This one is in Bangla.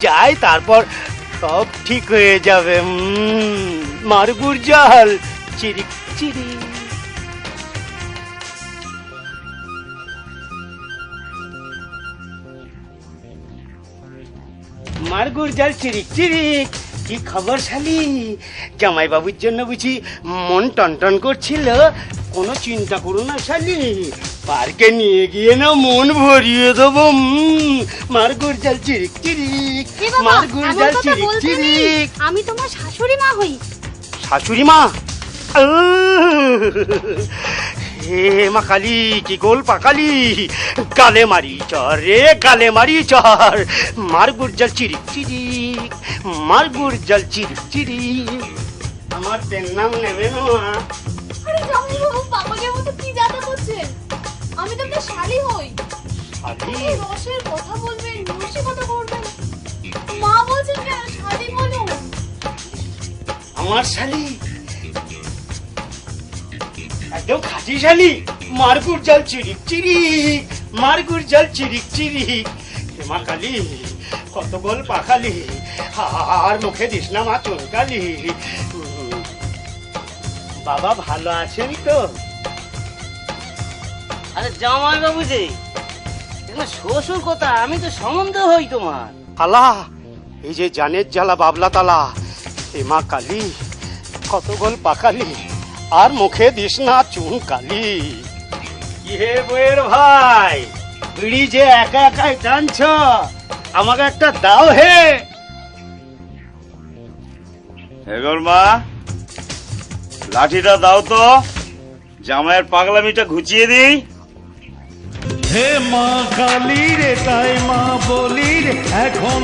যাই, তারপর সব ঠিক হয়ে যাবে। মারগুর জাল চিরিক চিরি। মারগুর জাল চিরিক চিরিক। কি খবর শালি? জামাই বাবুর জন্য বুঝি মন টনটন করছিল? কোনো চিন্তা করো না শালি, পার্কে নিয়ে গিয়ে না মন ভরিয়ে দেবো। মারগুর জাল চিরিক চিরিক, মারগুর জাল চিরিক চিরিক। আমি তোমার শাশুড়ি মা হই। শাশুড়ি মা? হে মা কালী, কি গোল পাকালি! গালে মারি চর রে, গালে মারি চর। মারগুর জাল চিরিক চিরিক, মারগুর জাল চিরিক চিরিক। আমার পেন নাম নেবে না? আরে জামাই বাবু পাগলের মতো কি যাতা করছেন? আমি তো আপনার শালি হই। শালি? রসের কথা বলবেন, রসিকতা করবেন। মা বলছেন কেন শালি বলুন? আমার শালি? একদম খাঁটি শালি। মারগুর জাল চিরিক চিরিক, মারগুর জাল চিরিক চিরিক। হে মা কালী, কত গোল পাখালি, আর মুখে দিস না মা চুনকালি। বাবা ভালো আছেন তো? আরে জামাই বাবু যে শ্বশুর কথা, আমি তো সম্বন্ধ হই তোমার। খালা, এই যে জানের জ্বালা বাবলা তালা। হে মা কালী, কত গোল পাখালি, আর মুখে দিস না চুন কালি। কি হে বইয়ের ভাই, বিড়ি যে একা একাই টানছ, আমাকে একটা দাও হে। হেগর মা, লাঠিটা দাও তো, জামাইয়ের পাগলামিটা ঘুচিয়ে দিই। হে মা কালী রে, তাই মা বলি রে, এখন